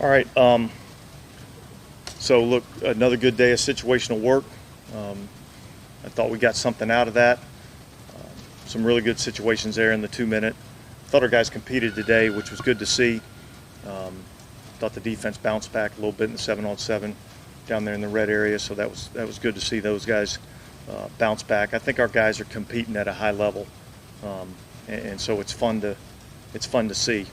All right. So look, another good day of situational work. I thought we got something out of that. Some really good situations there in the 2-minute. Thought our guys competed today, which was good to see. Thought the defense bounced back a little bit in the 7-on-7 down there in the red area, so that was good to see those guys bounce back. I think our guys are competing at a high level, and so it's fun to see.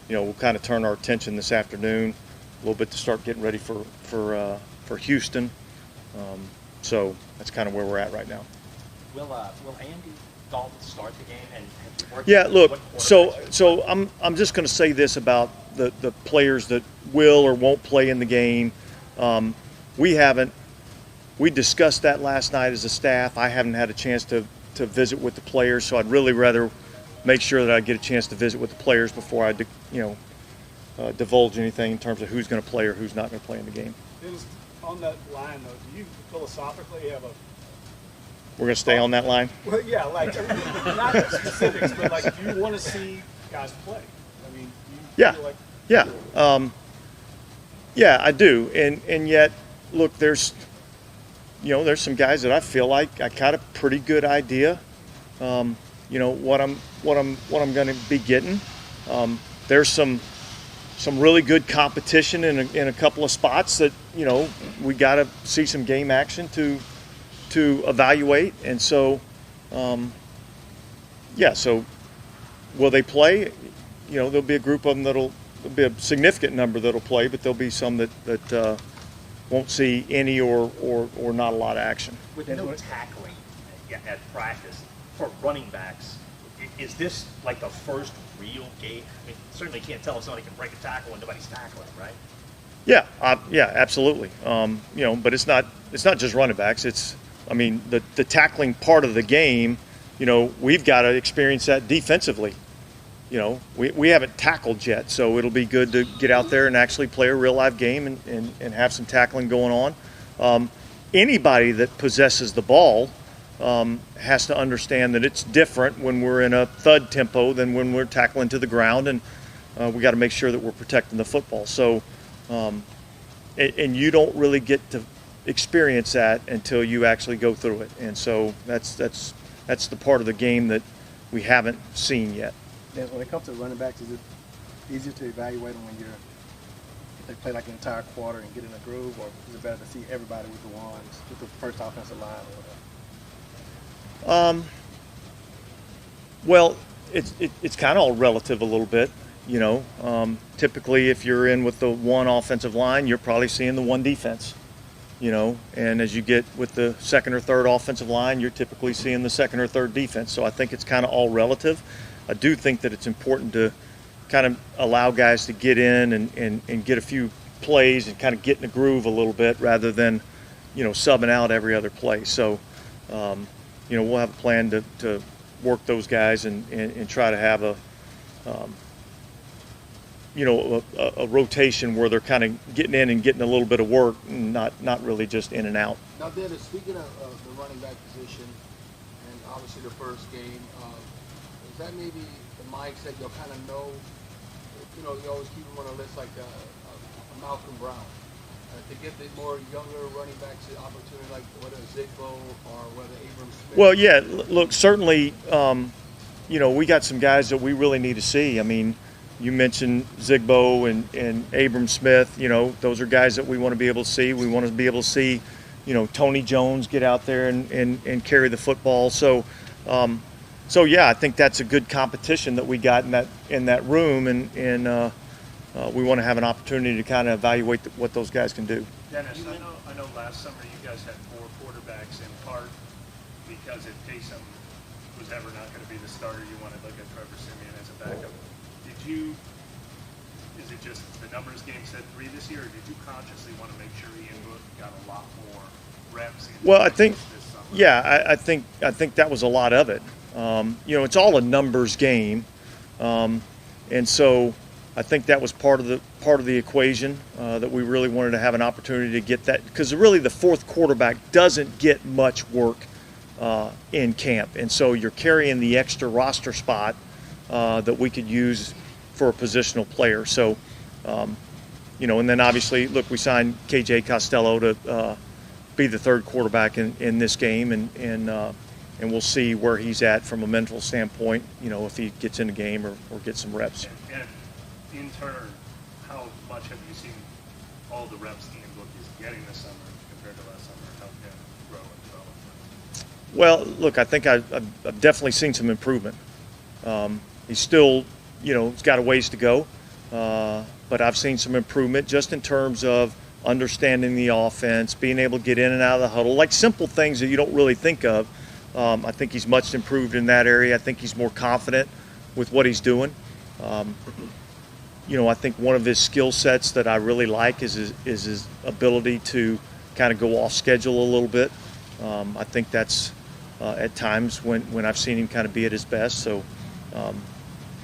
We'll kind of turn our attention this afternoon a little bit to start getting ready for Houston. So that's kind of where we're at right now. Will Andy Dalton start the game? And have you worked? Yeah, look. So I'm just going to say this about the players that will or won't play in the game. We discussed that last night as a staff. I haven't had a chance to visit with the players, so I'd really rather make sure that I get a chance to visit with the players before I divulge anything in terms of who's going to play or who's not going to play in the game. On that line, though, do you philosophically have a... We're going to stay on that line? Well, yeah, like, not the specifics, but, like, do you want to see guys play? I mean, do you feel like... Yeah, I do. And yet, look, there's some guys that I feel like I got a pretty good idea, what I'm going to be getting. There's some really good competition in a couple of spots that we got to see some game action to evaluate. And so, so will they play? There'll be a group of them there'll be a significant number that'll play, but there'll be some that won't see any or not a lot of action. With no tackling at practice for running backs, is this like the first real game? I mean, certainly can't tell if somebody can break a tackle and nobody's tackling, right? Yeah, absolutely. But it's not just running backs. It's, the tackling part of the game. We've got to experience that defensively. We haven't tackled yet, so it'll be good to get out there and actually play a real live game and have some tackling going on. Anybody that possesses the ball has to understand that it's different when we're in a thud tempo than when we're tackling to the ground, and we got to make sure that we're protecting the football. So, and you don't really get to experience that until you actually go through it, and so that's the part of the game that we haven't seen yet. Yes, when it comes to running backs, is it easier to evaluate them when if they play like an entire quarter and get in a groove, or is it better to see everybody with the first offensive line or whatever? Well, it's kind of all relative a little bit. Typically, if you're in with the one offensive line, you're probably seeing the one defense. And as you get with the second or third offensive line, you're typically seeing the second or third defense. So I think it's kind of all relative. I do think that it's important to kind of allow guys to get in and get a few plays and kind of get in the groove a little bit rather than, subbing out every other play. So, we'll have a plan to work those guys and try to have a rotation where they're kind of getting in and getting a little bit of work, and not really just in and out. Now, Dennis, speaking of the running back position, and obviously the first game, is that maybe the mindset you'll kind of know? You always keep them on a list like a Malcolm Brown. To give the more younger running backs the opportunity, like whether Zigbo or whether Abram Smith? Well, yeah, look, certainly, we got some guys that we really need to see. You mentioned Zigbo and Abram Smith. Those are guys that we want to be able to see. We want to be able to see, Tony Jones get out there and carry the football. So yeah, I think that's a good competition that we got in that room, and we want to have an opportunity to kind of evaluate what those guys can do. Dennis, I know last summer you guys had 4 quarterbacks in part because if Taysom was ever not going to be the starter, you wanted to look at Trevor Siemian as a backup. Is it just the numbers game said 3 this year, or did you consciously want to make sure Ian Book got a lot more reps? Well, I think, I think that was a lot of it. It's all a numbers game, and so I think that was part of the equation that we really wanted to have an opportunity to get that, because really the fourth quarterback doesn't get much work in camp, and so you're carrying the extra roster spot that we could use for a positional player. So and then obviously, look, we signed KJ Costello to be the third quarterback in this game, and we'll see where he's at from a mental standpoint, if he gets in the game or gets some reps. And in turn, how much have you seen all the reps Ian is getting this summer compared to last summer? How can it grow and develop? Well, look, I think I've definitely seen some improvement. He's still, he's got a ways to go, but I've seen some improvement just in terms of understanding the offense, being able to get in and out of the huddle, like simple things that you don't really think of. I think he's much improved in that area. I think he's more confident with what he's doing. I think one of his skill sets that I really like is his ability to kind of go off schedule a little bit. I think that's at times when I've seen him kind of be at his best. So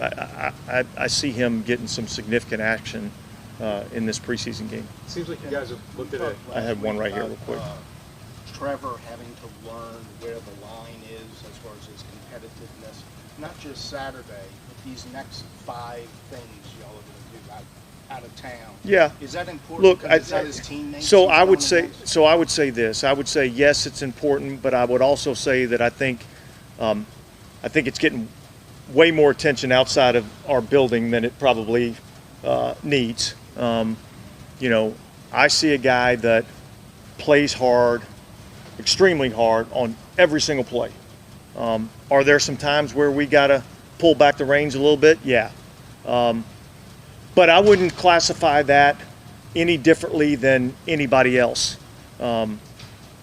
I see him getting some significant action in this preseason game. Seems like you guys have looked at it. I have one right here real quick. Trevor having to learn where the line is as far as his competitiveness, not just Saturday, but these next 5 things y'all are going to do out of town. Yeah. Is that important? Look, because it's not his teammates? so I would say this. I would say yes, it's important, but I would also say that I think it's getting way more attention outside of our building than it probably needs. I see a guy that plays hard, extremely hard on every single play. Are there some times where we got to pull back the reins a little bit? Yeah. But I wouldn't classify that any differently than anybody else.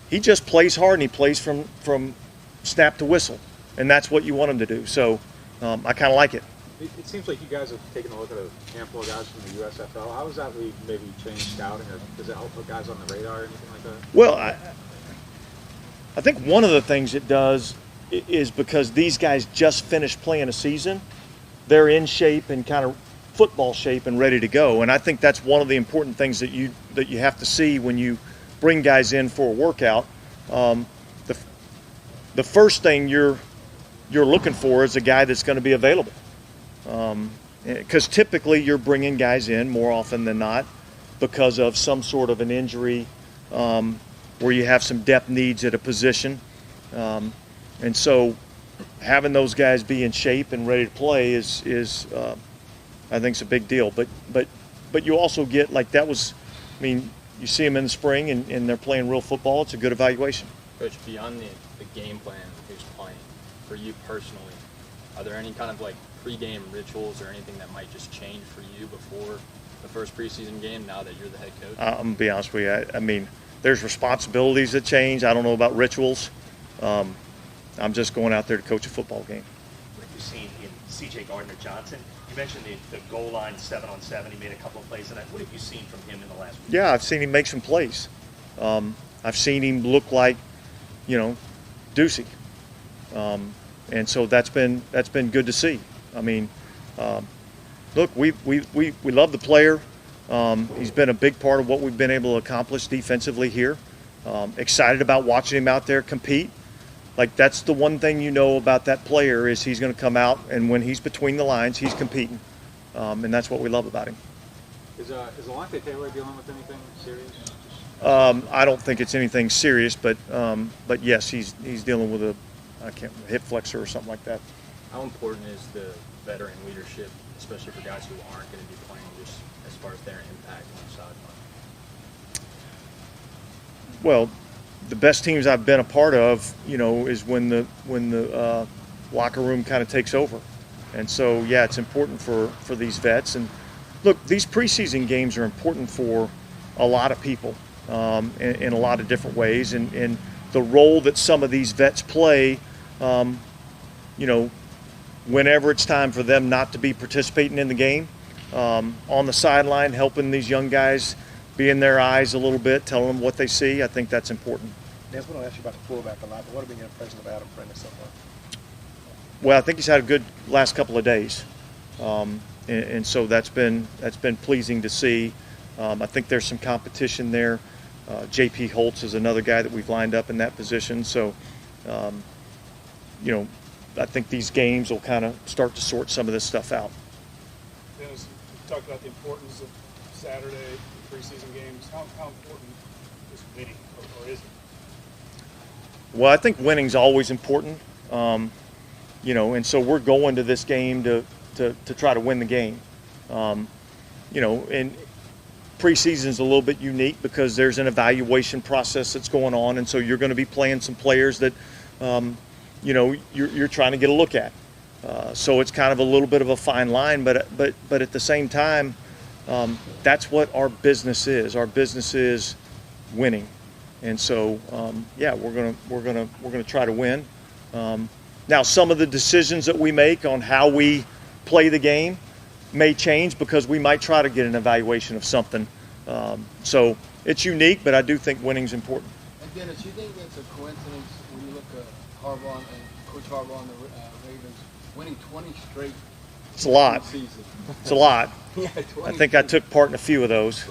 He just plays hard, and he plays from snap to whistle, and that's what you want him to do. So I kind of like it. It seems like you guys have taken a look at a handful of guys from the USFL. How has that league maybe changed scouting, or does it help put guys on the radar or anything like that? Well, I think one of the things it does is because these guys just finished playing a season, they're in shape and kind of football shape and ready to go. And I think that's one of the important things that you have to see when you bring guys in for a workout. The first thing you're looking for is a guy that's going to be available. Because typically you're bringing guys in more often than not because of some sort of an injury where you have some depth needs at a position. And so having those guys be in shape and ready to play is I think it's a big deal. But you also get, like, that was, you see them in the spring and they're playing real football. It's a good evaluation. Coach, beyond the game plan of who's playing, for you personally, are there any kind of pre-game rituals or anything that might just change for you before the first preseason game now that you're the head coach? I'm going to be honest with you. There's responsibilities that change. I don't know about rituals. I'm just going out there to coach a football game. What have you seen in C.J. Gardner-Johnson? You mentioned the goal line 7-on-7. He made a couple of plays in that. What have you seen from him in the last week? Yeah, I've seen him make some plays. I've seen him look like, Ducey. And so that's been good to see. Look, we love the player. He's been a big part of what we've been able to accomplish defensively here. Excited about watching him out there compete. That's the one thing about that player is he's going to come out, and when he's between the lines, he's competing. And that's what we love about him. Is Alante Taylor dealing with anything serious? I don't think it's anything serious, but yes, he's dealing with a hip flexor or something like that. How important is the veteran leadership, especially for guys who aren't going to be playing, just as far as their impact on the sideline? Well, the best teams I've been a part of, is when the locker room kind of takes over. And so, yeah, it's important for these vets. And look, these preseason games are important for a lot of people in a lot of different ways. And the role that some of these vets play, whenever it's time for them not to be participating in the game, on the sideline, helping these young guys be in their eyes a little bit, telling them what they see, I think that's important. Yes, we don't ask you about the fullback a lot, but what have been your impression of Adam Prentice so far? Well, I think he's had a good last couple of days, and so that's been pleasing to see. I think there's some competition there. J.P. Holtz is another guy that we've lined up in that position. So, I think these games will kind of start to sort some of this stuff out. Dennis, you talked about the importance of Saturday, preseason games, how important is winning, or is it? Well, I think winning's always important, and so we're going to this game to try to win the game. And preseason's a little bit unique because there's an evaluation process that's going on, and so you're going to be playing some players that, you're trying to get a look at. So it's kind of a little bit of a fine line, but at the same time, that's what our business is. Our business is winning. And so, we're gonna try to win. Now, some of the decisions that we make on how we play the game may change because we might try to get an evaluation of something. So it's unique, but I do think winning's important. And Dennis, you think that's a coincidence when you look at Harbaugh and Coach Harbaugh and the Ravens winning 20 straight? It's a lot. Season. It's a lot. Yeah, I think I took part in a few of those.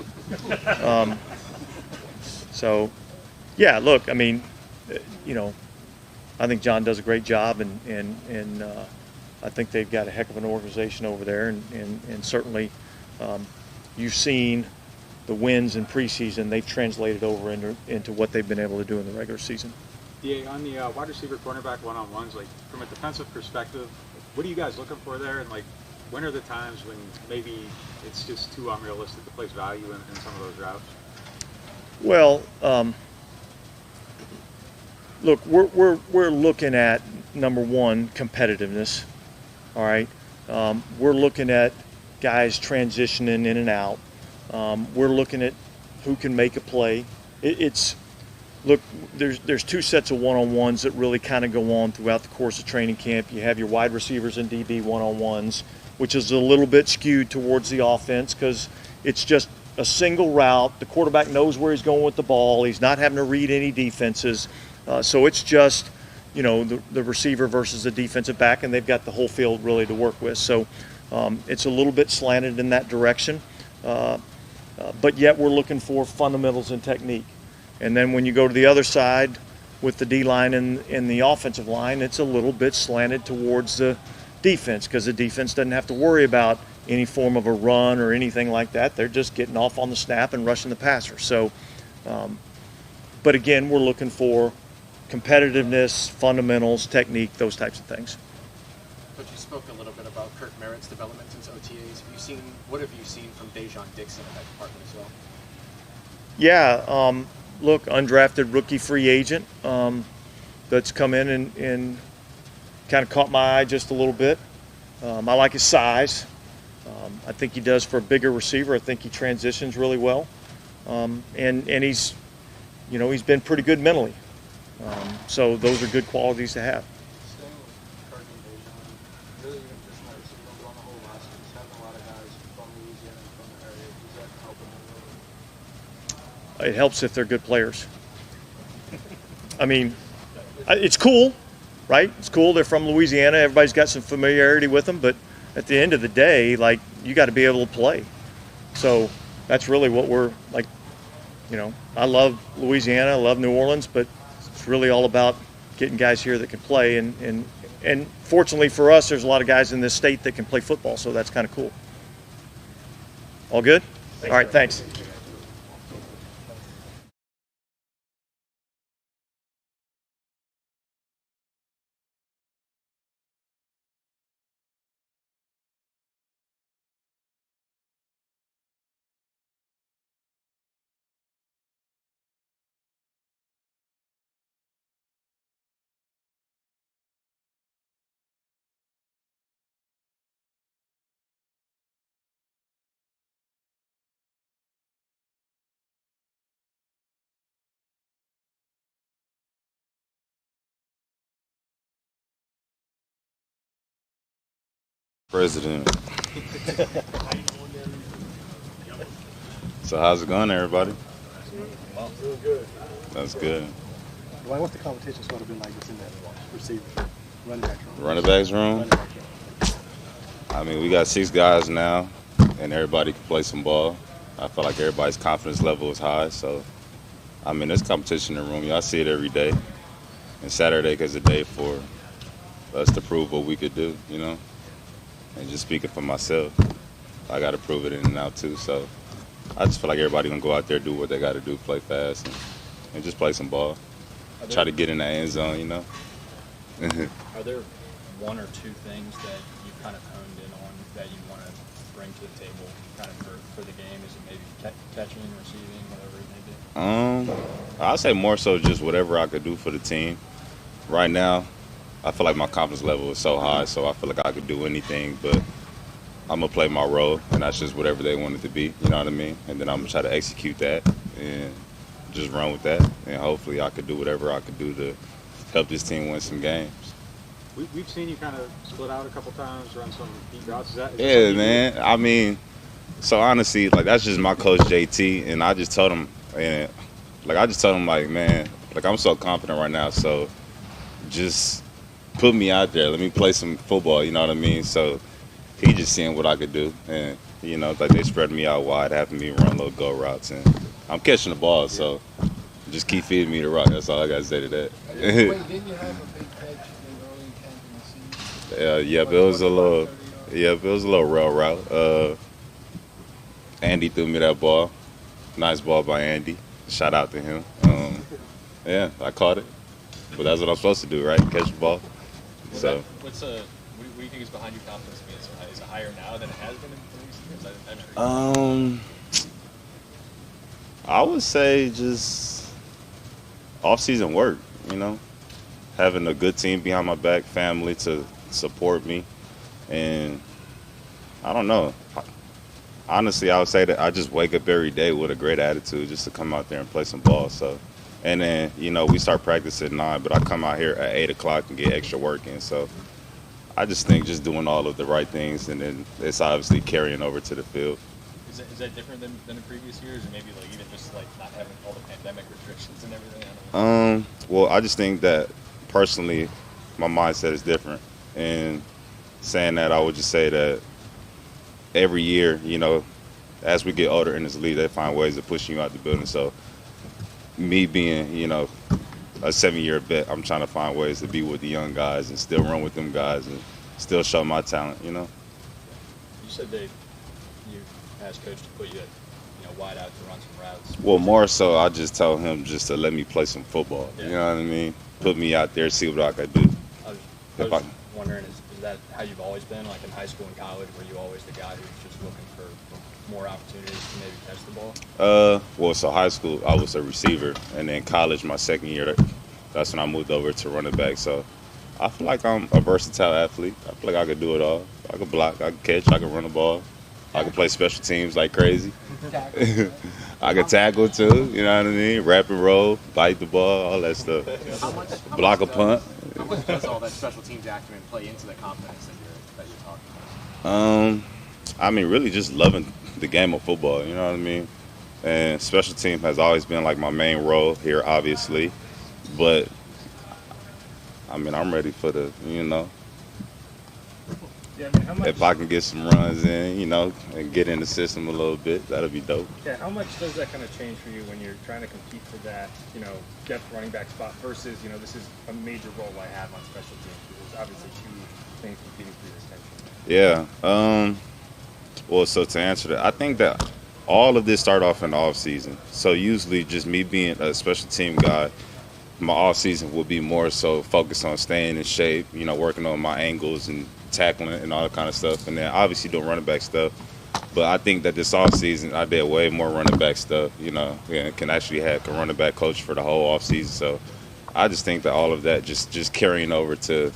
So. Yeah, look, I mean, I think John does a great job, and I think they've got a heck of an organization over there, and certainly you've seen the wins in preseason. They've translated over into what they've been able to do in the regular season. Yeah, on the wide receiver cornerback one-on-ones, like from a defensive perspective, what are you guys looking for there? And like, when are the times when maybe it's just too unrealistic to place value in some of those routes? Well, look, we're looking at, number one, competitiveness. All right, we're looking at guys transitioning in and out. We're looking at who can make a play. Look, there's two sets of one-on-ones that really kind of go on throughout the course of training camp. You have your wide receivers and DB one-on-ones, which is a little bit skewed towards the offense because it's just a single route. The quarterback knows where he's going with the ball. He's not having to read any defenses. So it's just, the receiver versus the defensive back, and they've got the whole field really to work with. So it's a little bit slanted in that direction. But yet we're looking for fundamentals and technique. And then when you go to the other side with the D-line and the offensive line, it's a little bit slanted towards the defense because the defense doesn't have to worry about any form of a run or anything like that. They're just getting off on the snap and rushing the passer. So, but again, we're looking for competitiveness, fundamentals, technique, those types of things. But you spoke a little bit about Kirk Merritt's development since OTAs. What have you seen from Dejon Dixon in that department as well? Yeah, look, undrafted rookie free agent that's come in and kind of caught my eye just a little bit. I like his size. I think he does for a bigger receiver. I think he transitions really well, and he's been pretty good mentally. So those are good qualities to have. Staying with Kirk and Dejon, really just not receiving on the whole roster. Just having a lot of guys from Louisiana and from the area. Does that help them a little? It helps if they're good players. I mean, it's cool, right? It's cool. They're from Louisiana. Everybody's got some familiarity with them, but at the end of the day, like, you got to be able to play. So that's really what we're like. I love Louisiana, I love New Orleans, but it's really all about getting guys here that can play. And fortunately for us, there's a lot of guys in this state that can play football, so that's kind of cool. All good? All right, thanks. President. So how's it going, everybody? Doing good. That's good. Dwight, what's the competition sort of been like within that receiver running back room? Running backs room? Running back room. I mean, we got 6 guys now, and everybody can play some ball. I feel like everybody's confidence level is high. So, I mean, there's competition in the room. Y'all see it every day. And Saturday is a day for us to prove what we could do, And just speaking for myself, I got to prove it in and out too. So, I just feel like everybody gonna go out there, do what they got to do, play fast, and just play some ball. Try to get in the end zone, you know. Are there one or two things that you've kind of honed in on that you want to bring to the table kind of for the game? Is it maybe catching, receiving, whatever it may be? I'd say more so just whatever I could do for the team. Right now, I feel like my confidence level is so high, so I feel like I could do anything, but I'm going to play my role, and that's just whatever they want it to be, you know what I mean? And then I'm going to try to execute that and just run with that, and hopefully I could do whatever I could do to help this team win some games. We've seen you kind of split out a couple times, run some deep routes. Is that Yeah, man. I mean, so honestly, like, that's just my coach, JT, and I just told him, like, man, like, I'm so confident right now, so just put me out there. Let me play some football, you know what I mean? So he just seeing what I could do, and, you know, like, they spread me out wide, having me run little go routes, and I'm catching the ball, so just keep feeding me the rock. That's all I got to say to that. Wait, didn't you have a big catch in early camp in the season? Yeah, but it was a little rail route. Andy threw me that ball. Nice ball by Andy. Shout out to him. Yeah, I caught it. But that's what I'm supposed to do, right? Catch the ball. So. What do you think is behind your confidence? Is it higher now than it has been in recent years? I would say just off-season work, you know, having a good team behind my back, family to support me, and I don't know. Honestly, I would say that I just wake up every day with a great attitude just to come out there and play some ball. So, and then, you know, we start practice at 9, but I come out here at 8 o'clock and get extra work in. So I just think just doing all of the right things, and then it's obviously carrying over to the field. Is that different than the previous years, or maybe like even just like not having all the pandemic restrictions and everything? Well, I just think that personally, my mindset is different. And saying that, I would just say that every year, you know, as we get older in this league, they find ways of pushing you out the building. So me being, you know, a 7-year vet, I'm trying to find ways to be with the young guys and still run with them guys and still show my talent, you know. You said you asked Coach to put you at, wide out to run some routes. Well, more so, I just told him just to let me play some football. Yeah. You know what I mean? Put me out there, see what I could do. I was wondering, is that how you've always been, like in high school and college? Were you always the guy who's just looking for more opportunities to maybe catch the ball? Well, so high school, I was a receiver. And then college, my second year, that's when I moved over to running back. So I feel like I'm a versatile athlete. I feel like I could do it all. I could block, I could catch, I could run the ball. I could play special teams like crazy. I could tackle too, you know what I mean? Wrap and roll, bite the ball, all that stuff. Block a punt. How much does all that special teams acumen play into the confidence that you're talking about? I mean, really just loving the game of football, you know what I mean? And special team has always been like my main role here, obviously. But, I mean, I'm ready for the, you know. Yeah, I mean, how much, if I can get some runs in, you know, and get in the system a little bit, that'll be dope. Yeah, how much does that kind of change for you when you're trying to compete for that, depth running back spot versus, this is a major role I have on special teams? There's obviously two things competing for your attention. Yeah. Well, so to answer that, I think that all of this started off in the off season. So usually just me being a special team guy, my off season would be more so focused on staying in shape, working on my angles and tackling and all that kind of stuff, and then obviously doing running back stuff. But I think that this off season I did way more running back stuff, and can actually have a running back coach for the whole off season. So I just think that all of that just carrying over to,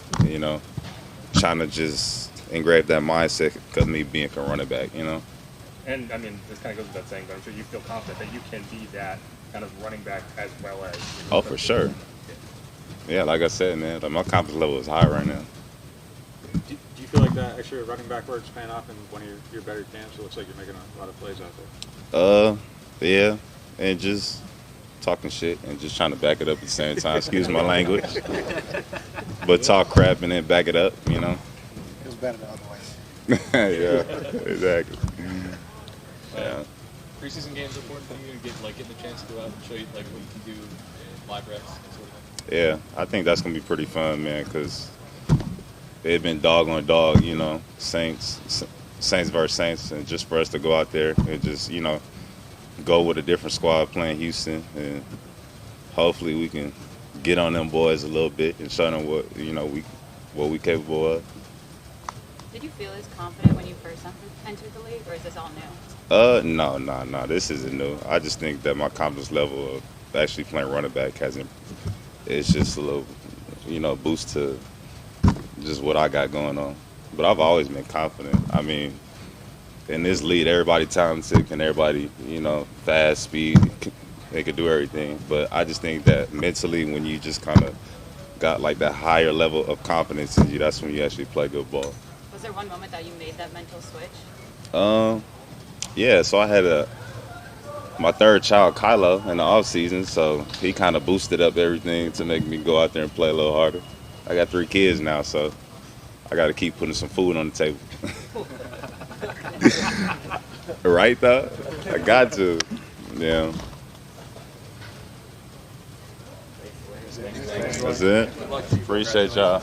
trying to just engrave that mindset of me being a running back, And I mean, this kind of goes without saying, but I'm sure you feel confident that you can be that kind of running back as well as. Oh, for sure. Yeah, like I said, man, like my confidence level is high right now. Do you feel like that extra running back work's paying off in one of your better camps? It looks like you're making a lot of plays out there. Yeah, and just talking shit and just trying to back it up at the same time. Excuse my language, but talk crap and then back it up. It was better the other way. Yeah, exactly. Yeah. Preseason games are important for you to get the chance to go out and show you what you can do in live reps and sort of thing. Yeah, I think that's gonna be pretty fun, man, because they've been dog on dog, Saints versus Saints, and just for us to go out there and just, go with a different squad playing Houston, and hopefully we can get on them boys a little bit and show them what we capable of. Did you feel as confident when you first entered the league, or is this all new? No. This isn't new. I just think that my confidence level of actually playing running back hasn't. It's just a little, boost to just what I got going on. But I've always been confident. I mean, in this league, everybody talented, and everybody, fast, speed, they could do everything. But I just think that mentally, when you just kind of got like that higher level of confidence in you, that's when you actually play good ball. Was there one moment that you made that mental switch? Yeah, so I had my third child, Kylo, in the off season, so he kind of boosted up everything to make me go out there and play a little harder. I got 3 kids now, so I got to keep putting some food on the table. Right, though? I got to. Yeah. That's it. Appreciate y'all.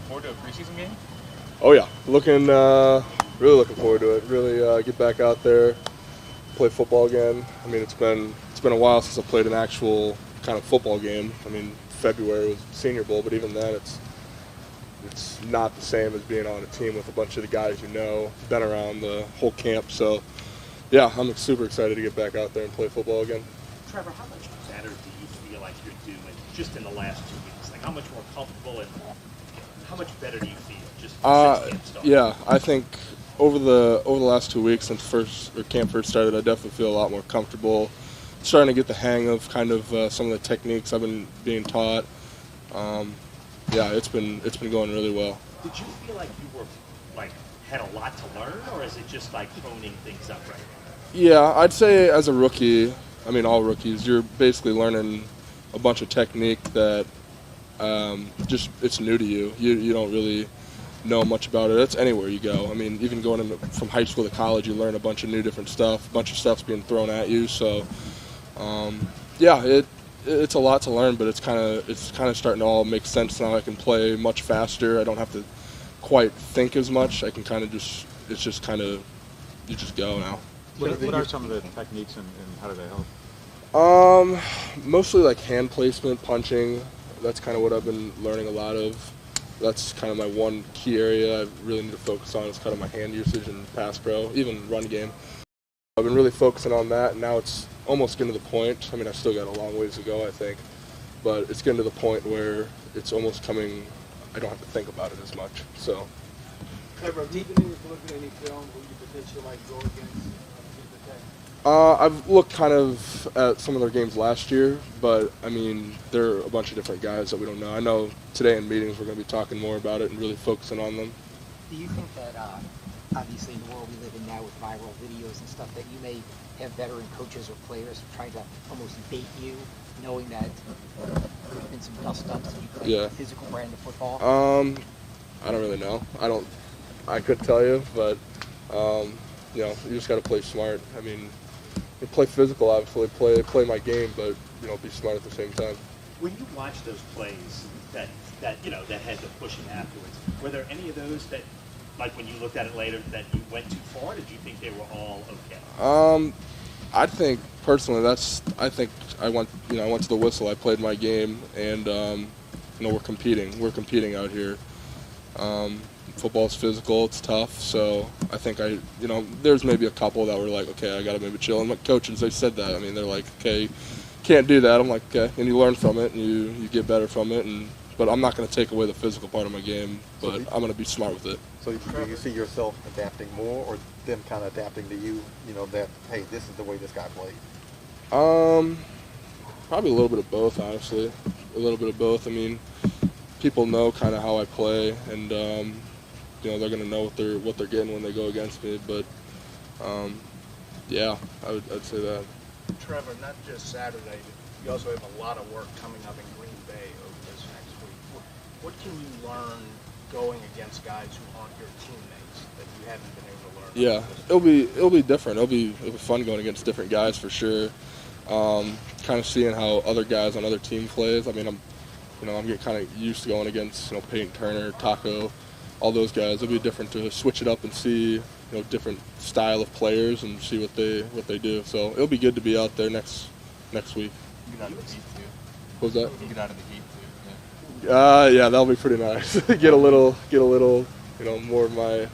Forward to a preseason game? Oh yeah, really looking forward to it. Really get back out there, play football again. I mean, it's been a while since I played an actual kind of football game. I mean, February was Senior Bowl, but even then, it's not the same as being on a team with a bunch of the guys been around the whole camp. So yeah, I'm super excited to get back out there and play football again. Trevor, how much better do you feel like you're doing just in the last 2 weeks? Like, how much more comfortable and how much better do you feel just since camp started? Yeah, I think over the last 2 weeks since camp first started, I definitely feel a lot more comfortable. Starting to get the hang of kind of some of the techniques I've been being taught. Yeah, it's been going really well. Did you feel like you were had a lot to learn, or is it just like honing things up right now? Yeah, I'd say as a rookie, I mean all rookies, you're basically learning a bunch of technique that just it's new to you. You don't really know much about it. It's anywhere you go. I mean, even going from high school to college, you learn a bunch of new different stuff. A bunch of stuff's being thrown at you. So, yeah, it's a lot to learn, but it's kind of starting to all make sense now. I can play much faster. I don't have to quite think as much. I can kind of just you just go now. What are some of the techniques and how do they help? Mostly like hand placement, punching. That's kind of what I've been learning a lot of. That's kind of my one key area I really need to focus on is kind of my hand usage and pass pro, even run game. I've been really focusing on that, and now it's almost getting to the point. I mean, I've still got a long ways to go, I think, but it's getting to the point where it's almost coming. I don't have to think about it as much. So. Trevor, have you been able to look at any film who you potentially might go against? I've looked kind of at some of their games last year, but I mean, there are a bunch of different guys that we don't know. I know today in meetings we're going to be talking more about it and really focusing on them. Do you think that, obviously in the world we live in now with viral videos and stuff, that you may have veteran coaches or players trying to almost bait you, knowing that there's been some dust-ups and you play a physical brand of football? I don't really know. I couldn't tell you, but you know, you just got to play smart. I mean, you play physical, obviously, play my game, but you know, be smart at the same time. When you watch those plays that had the pushing afterwards, were there any of those that, like when you looked at it later, that you went too far? Or did you think they were all okay? I think personally, I think I went to the whistle. I played my game, and you know, we're competing out here. Football's physical, it's tough, so I think there's maybe a couple that were like, okay, I gotta maybe chill. And my coaches, they said that. I mean, they're like, okay, can't do that. I'm like, okay, and you learn from it, and you get better from it, but I'm not gonna take away the physical part of my game, but I'm gonna be smart with it. So do you see yourself adapting more, or them kind of adapting to you? You know that, hey, this is the way this guy plays. Probably a little bit of both, honestly. A little bit of both. I mean, people know kind of how I play, and you know, they're going to know what they're getting when they go against me. But yeah, I'd say that. Trevor, not just Saturday, but you also have a lot of work coming up in Green Bay over this next week. What can you learn going against guys who aren't your teammates that you haven't been able to learn? Yeah, it'll be different. It'll be fun going against different guys for sure. Kind of seeing how other guys on other team plays. I mean, I'm getting kind of used to going against Peyton Turner, Taco, all those guys. It'll be different to switch it up and see different style of players and see what they do. So it'll be good to be out there next week. You get out of the heat too. What was that? You get out of the heat too. Yeah, that'll be pretty nice. get a little more of my,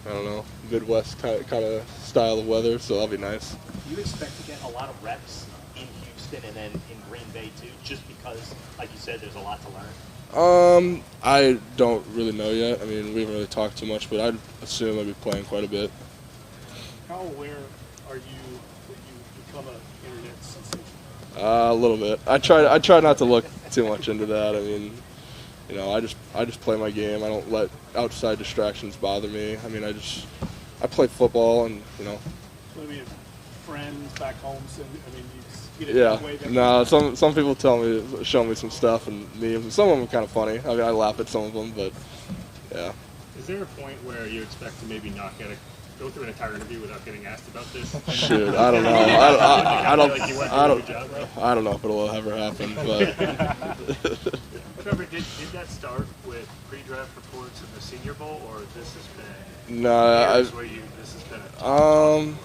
I don't know, Midwest kind of style of weather. So that'll be nice. Do you expect to get a lot of reps in Houston and then in Green Bay too, just because, like you said, there's a lot to learn? I don't really know yet. I mean, we haven't really talked too much, but I'd assume I'd be playing quite a bit. How aware are you that you become an internet sensation? A little bit. I try not to look too much into that. I mean, I just play my game. I don't let outside distractions bother me. I mean, I play football, and Maybe friends back home. So I mean, you just get it yeah. that way. No, some people show me some stuff and memes, and some of them are kind of funny. I mean, I laugh at some of them, but yeah. Is there a point where you expect to maybe not go through an entire interview without getting asked about this? Shoot, I don't know. I don't know if it'll ever happen, but. Trevor, did that start with pre-draft reports in the Senior Bowl, or this has been years where this has been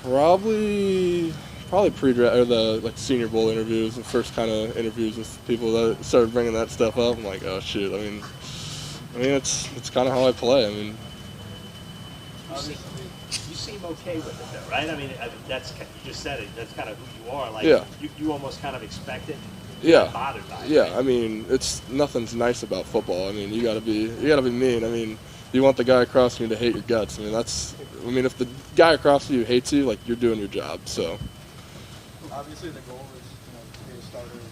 probably pre-draft or the Senior Bowl interviews, the first kind of interviews with people that started bringing that stuff up. I'm like, oh shoot. I mean, it's kind of how I play. I mean, You seem okay with it, though, right? I mean, that's you just said it. That's kind of who you are. Like, Yeah. you almost kind of expect it. Yeah. Not bothered by it. Yeah, I mean, nothing's nice about football. I mean, you gotta be mean. I mean, you want the guy across from you to hate your guts. I mean, if the guy across from you hates you, like, you're doing your job. So. Obviously, the goal is to be a starter in the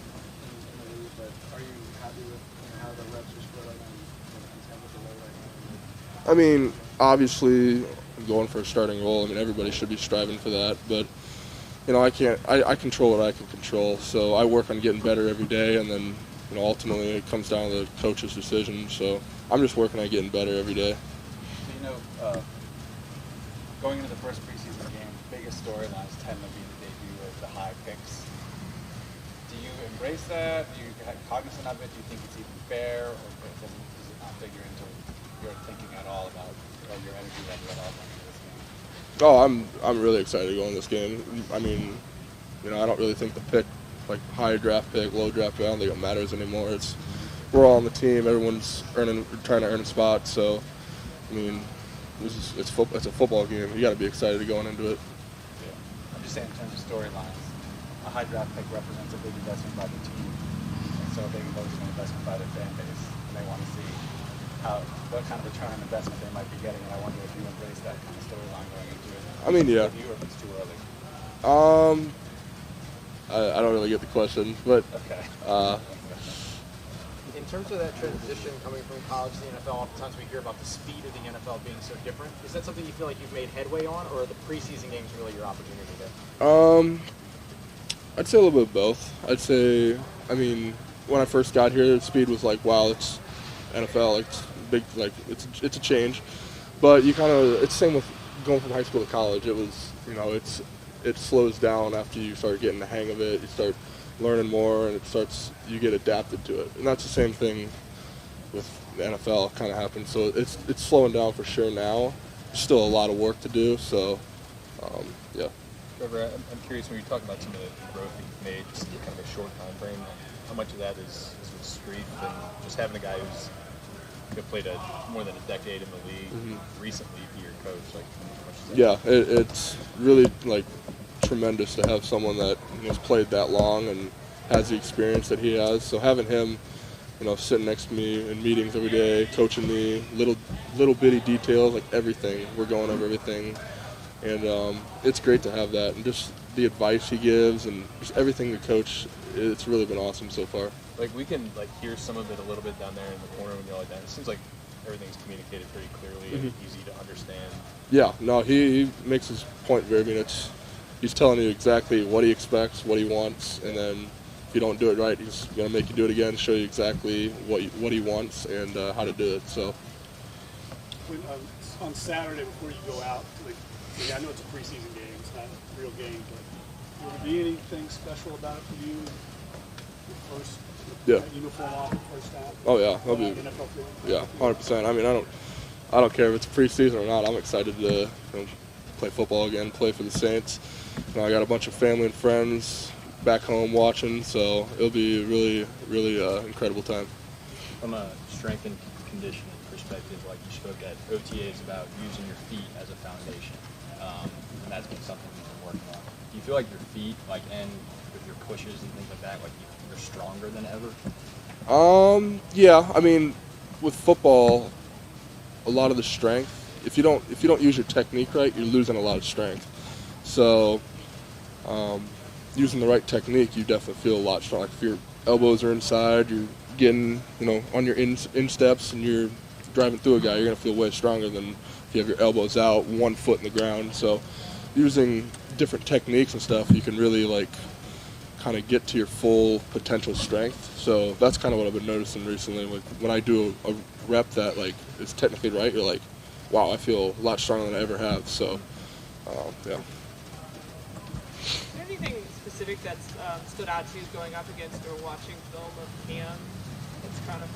league. But are you happy with how the reps are split right now? With the role right now? I mean, obviously, going for a starting role. I mean, everybody should be striving for that, but. I control what I can control, so I work on getting better every day, and then, ultimately it comes down to the coach's decision, so I'm just working on getting better every day. So, going into the first preseason game, biggest storylines tend to be the debut of the high picks. Do you embrace that? Are you cognizant of it? Do you think it's even fair, or does it not figure into your thinking at all about your energy level at all going into this game? Oh, I'm really excited to go in this game. I mean, I don't really think the pick, like high draft pick, low draft pick, I don't think it matters anymore. We're all on the team. Everyone's trying to earn a spot. So, I mean, it's a football game. You got to be excited going into it. Yeah. I'm just saying in terms of storylines, a high draft pick represents a big investment by the team, and so a big emotional investment by the fan base, and they want to see what kind of return on investment they might be getting, and I wonder if you embrace that kind of storyline going into it. I mean, yeah. You, or if it's too early. I don't really get the question, but okay. In terms of that transition coming from college to the NFL, oftentimes we hear about the speed of the NFL being so different. Is that something you feel like you've made headway on, or are the preseason games really your opportunity there? I'd say a little bit of both. I'd say, I mean, when I first got here, speed was like, wow, it's NFL, like, it's big, like it's a change. But it's the same with going from high school to college. It was, it slows down after you start getting the hang of it. You start learning more, and you get adapted to it. And that's the same thing with the NFL kind of happens. So it's slowing down for sure now. There's still a lot of work to do. So, yeah. Trevor, I'm curious, when you talk about some of the growth that you've made just in kind of a short time frame, how much of that is with strength and just having a guy who's played more than a decade in the league recently be your coach? Like, how much is that? Yeah, it's really tremendous to have someone that has played that long and has the experience that he has. So having him, sitting next to me in meetings every day, coaching me, little bitty details, like everything. We're going over everything, and it's great to have that. And just the advice he gives and just everything the coach. It's really been awesome so far. Like, we can hear some of it a little bit down there in the corner when you're like that. It seems like everything's communicated pretty clearly and easy to understand. Yeah, no, he makes his point very. I mean, he's telling you exactly what he expects, what he wants, and then if you don't do it right, he's going to make you do it again, show you exactly what he wants and how to do it. So, on Saturday before you go out, I know it's a preseason game, it's not a real game, but will there be anything special about it for you? Your first uniform off the first time? Oh yeah, that'll be, yeah, 100%. I mean, I don't care if it's preseason or not. I'm excited to play football again, play for the Saints. I got a bunch of family and friends back home watching, so it'll be a really, really incredible time. From a strength and conditioning perspective, like you spoke at OTAs about using your feet as a foundation, and that's been something we've been working on. Do you feel like your feet, and with your pushes and things like that, you're stronger than ever? Yeah. I mean, with football, a lot of the strength. If you don't use your technique right, you're losing a lot of strength. So, using the right technique, you definitely feel a lot stronger. Like if your elbows are inside, you're getting, on your insteps and you're driving through a guy, you're gonna feel way stronger than if you have your elbows out, 1 foot in the ground. So, using different techniques and stuff, you can really kind of get to your full potential strength. So that's kind of what I've been noticing recently. When I do a rep that is technically right, you're like, wow, I feel a lot stronger than I ever have. So, yeah. Is there anything specific that's stood out to you going up against or watching film of Cam that's kind of,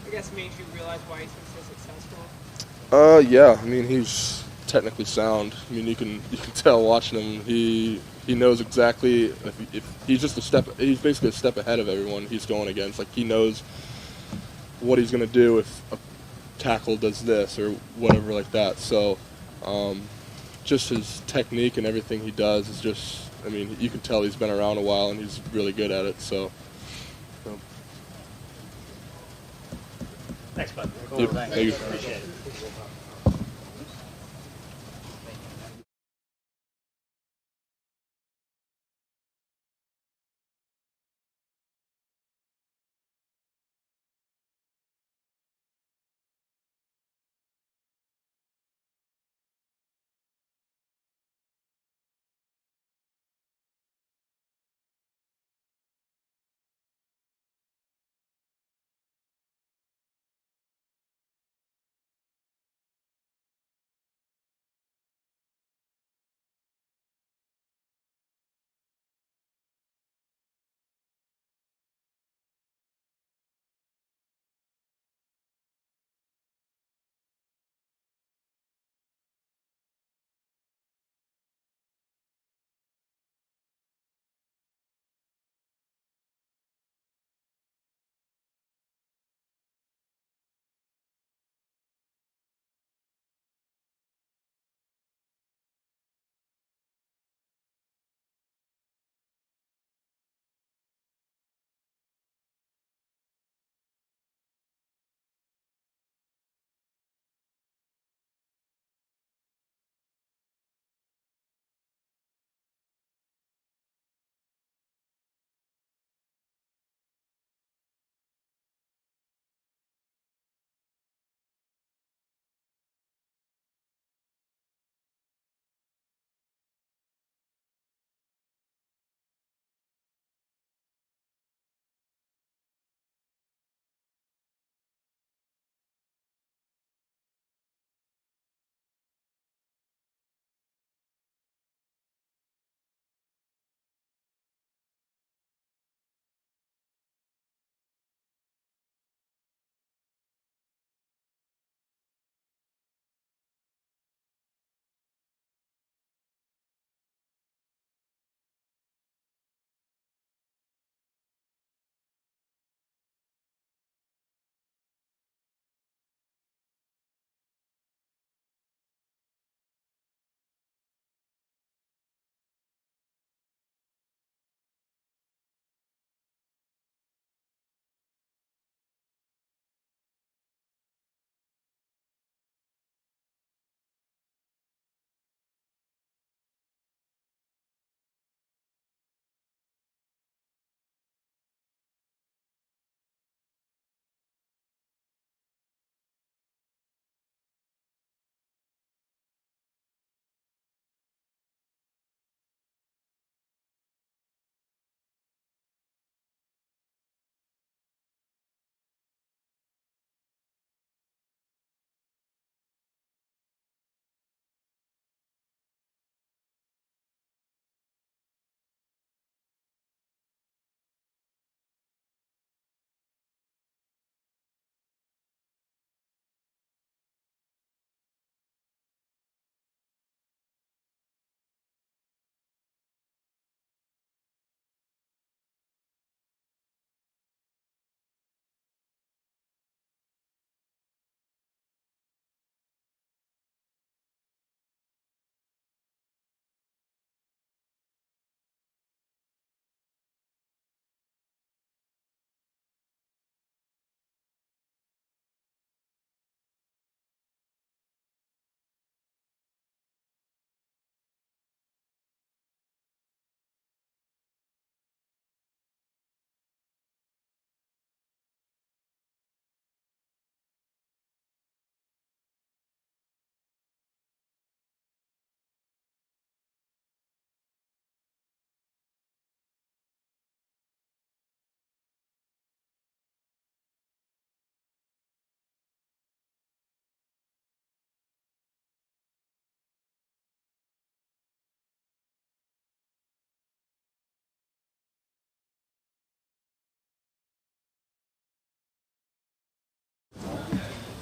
I guess, made you realize why he's been so successful? Yeah. I mean, he's technically sound. I mean, you can tell watching him. He knows exactly if he's just he's basically a step ahead of everyone he's going against. He knows what he's going to do if a tackle does this or whatever like that. So Just his technique and everything he does is just, I mean, you can tell he's been around a while and he's really good at it. So. Thanks, bud. Cool. Thank you. Appreciate it.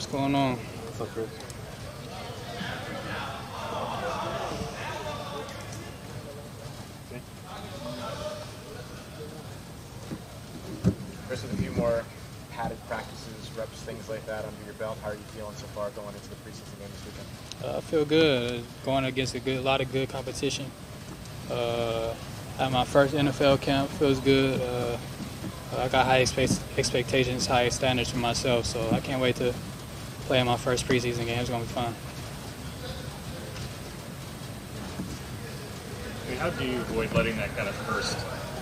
What's going on? What's up, Chris? Chris, with a few more padded practices, reps, things like that under your belt? How are you feeling so far going into the preseason game this weekend? I feel good. Going against a lot of good competition. At my first NFL camp, feels good. I got high expectations, high standards for myself, so I can't wait to play in my first preseason game. It's going to be fun. I mean, how do you avoid letting that kind of first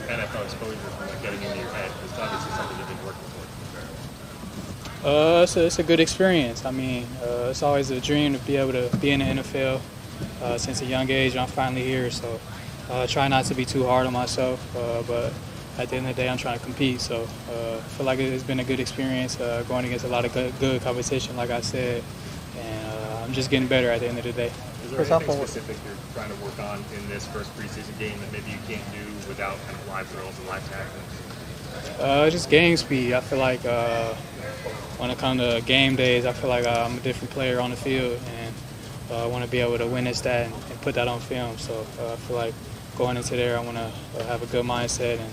NFL exposure from like getting into your head? It's obviously something you've been working for. It's a good experience. I mean, it's always a dream to be able to be in the NFL since a young age. I'm finally here, so try not to be too hard on myself. But at the end of the day, I'm trying to compete. So I feel like it's been a good experience going against a lot of good competition, like I said. And I'm just getting better at the end of the day. Is there anything specific you're trying to work on in this first preseason game that maybe you can't do without kind of live drills and live tackling? Just game speed. I feel like when it comes to game days, I feel like I'm a different player on the field, and I want to be able to witness that and put that on film. So I feel like going into there, I want to have a good mindset, and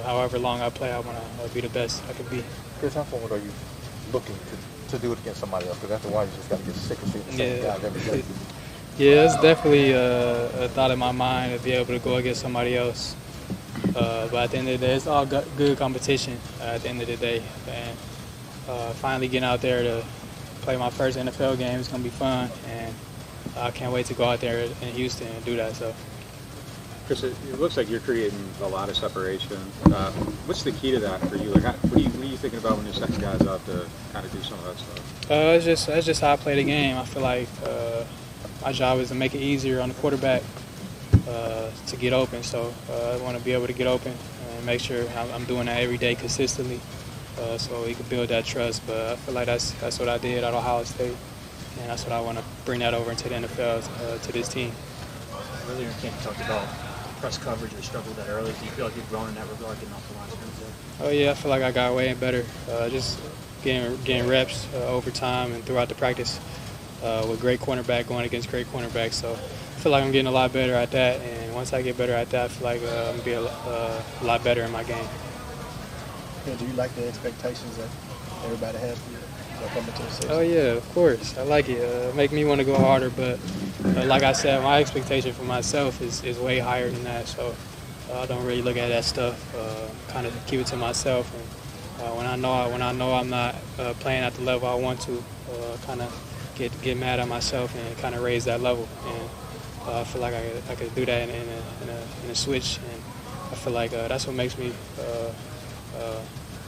however long I play, I want to be the best I can be. Chris, how forward are you looking to do it against somebody else? Because after a while, you just got to get sick of seeing the same guys every day. Yeah, it's definitely a thought in my mind to be able to go against somebody else. But at the end of the day, it's all good competition at the end of the day. And finally getting out there to play my first NFL game is going to be fun. And I can't wait to go out there in Houston and do that. So, Chris, it looks like you're creating a lot of separation. What's the key to that for you? Like, what are you thinking about when you're setting guys up to kind of do some of that stuff? It's just how I play the game. I feel like my job is to make it easier on the quarterback to get open. So I want to be able to get open and make sure I'm doing that every day consistently, so we can build that trust. But I feel like that's what I did at Ohio State, and that's what I want to bring that over into the NFL to this team. Earlier in camp, you talked about press coverage or struggled with that early. Do you feel like you've grown in that regard, getting off the line of scrimmage there? Oh yeah, I feel like I got way better. Just getting reps over time and throughout the practice with great cornerback going against great cornerbacks. So I feel like I'm getting a lot better at that. And once I get better at that, I feel like I'm gonna be a lot better in my game. Yeah, do you like the expectations that everybody has for you coming to the season? Oh yeah, of course. I like it. Make me want to go harder, but like I said, my expectation for myself is way higher than that. So I don't really look at that stuff. Kind of keep it to myself. And when I know I'm not playing at the level I want to, kind of get mad at myself and kind of raise that level. And I feel like I could do that in a switch. And I feel like that's what makes me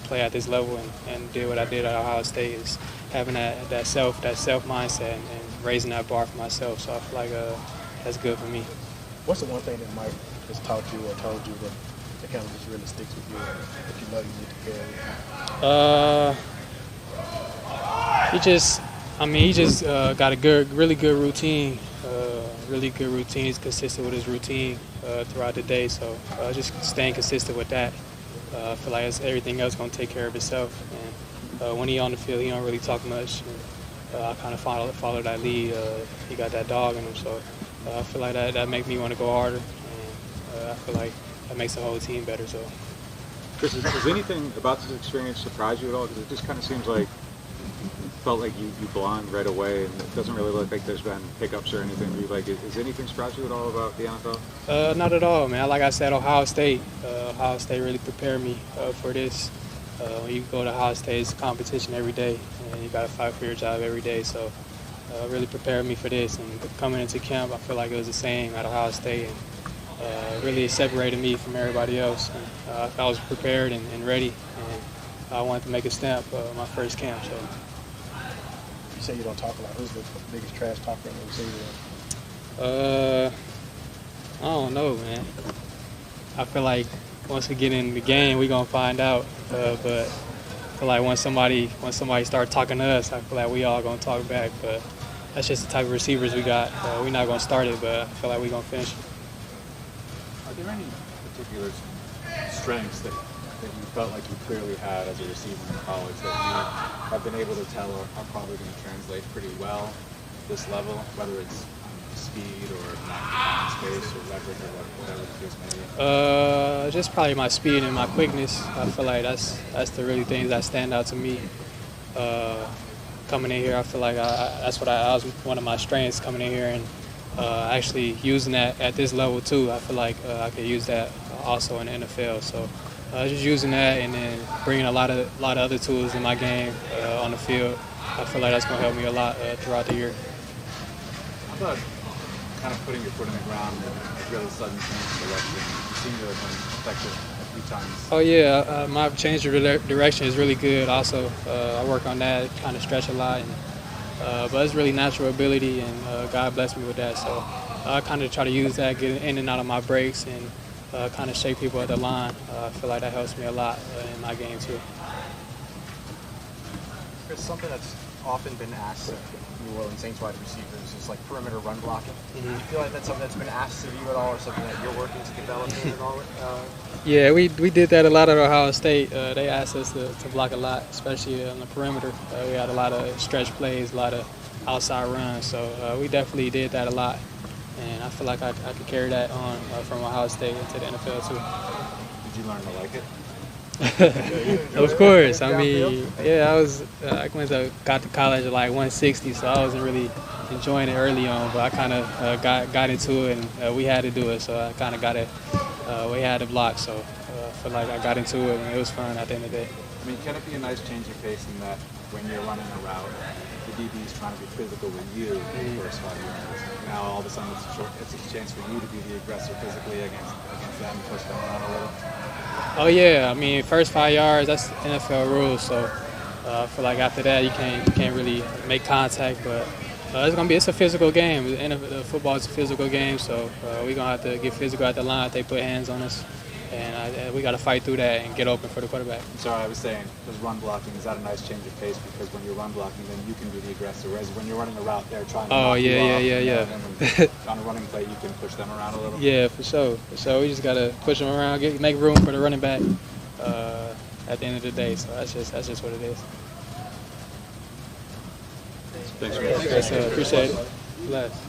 play at this level and do what I did at Ohio State, is having that self mindset and raising that bar for myself. So I feel like that's good for me. What's the one thing that Mike has taught you or told you that kind of just really sticks with you, that you know you need to carry? He just got a really good routine. He's consistent with his routine throughout the day. So just staying consistent with that. I feel like everything else going to take care of itself. And when he's on the field, he don't really talk much. And, I kind of follow that lead. He got that dog in him, so I feel like that makes me want to go harder. And I feel like that makes the whole team better. So, Chris, does anything about this experience surprise you at all? Because it just kind of seems like felt like you belonged right away, and it doesn't really look like there's been hiccups or anything. Like, is anything surprise you at all about the NFL? Not at all, man. Like I said, Ohio State really prepared me for this. When you go to Ohio State, it's a competition every day, and you got to fight for your job every day. So, really prepared me for this. And coming into camp, I feel like it was the same at Ohio State, and really separated me from everybody else. And I was prepared and ready, and I wanted to make a stamp my first camp. So. You say you don't talk a lot. Who's the biggest trash talker in the receiver? I don't know, man. I feel like once we get in the game, we're gonna find out. But I feel like once somebody start talking to us, I feel like we all gonna talk back. But that's just the type of receivers we got. We're not gonna start it, but I feel like we're gonna finish it. Are there any particular strengths that you felt like you clearly had as a receiver in college that you have been able to tell are probably going to translate pretty well at this level, whether it's speed or not space or leverage or whatever the case may be? Just probably my speed and my quickness. I feel like that's the really things that stand out to me. Coming in here, I feel like that was one of my strengths coming in here, and actually using that at this level too. I feel like I could use that also in the NFL. So just using that and then bringing a lot of other tools in my game on the field. I feel like that's going to help me a lot throughout the year. How about kind of putting your foot in the ground and a really sudden change of direction? You seem to have been effective a few times. Oh yeah, my change of direction is really good. Also, I work on that, kind of stretch a lot, but it's really natural ability, and God blessed me with that. So I kind of try to use that, get in and out of my breaks, and kind of shake people at the line. I feel like that helps me a lot in my game too. Chris, something that's often been asked of New Orleans Saints wide receivers is like perimeter run blocking. Do you feel like that's something that's been asked of you at all, or something that you're working to develop in at all? Yeah, we did that a lot at Ohio State. They asked us to block a lot, especially on the perimeter. We had a lot of stretch plays, a lot of outside runs, so we definitely did that a lot. And I feel like I could carry that on from Ohio State into the NFL too. Did you learn to like it? Of course. I mean, yeah, I got to college at like 160, so I wasn't really enjoying it early on, but I kind of got into it, and we had to do it, so I kind of got it. We had to block, so I feel like I got into it, and it was fun at the end of the day. I mean, can it be a nice change of pace in that when you're running a route, the DB is trying to be physical with you in the first 5 yards? Now all of a sudden it's a chance for you to be the aggressor physically against them and push them around a little. Oh yeah, I mean, first 5 yards, that's NFL rules. So I feel like after that you can't really make contact. But it's a physical game. Football is a physical game, so we're gonna have to get physical at the line if they put hands on us, and we got to fight through that and get open for the quarterback. Sorry, I was saying, does run blocking, is that a nice change of pace? Because when you're run blocking, then you can be the aggressor, whereas when you're running a route, they're trying to knock you off. Yeah. On a running play, you can push them around a little. Yeah, for sure. We just gotta push them around, make room for the running back at the end of the day. So that's just what it is. Thanks. Appreciate it. Bless.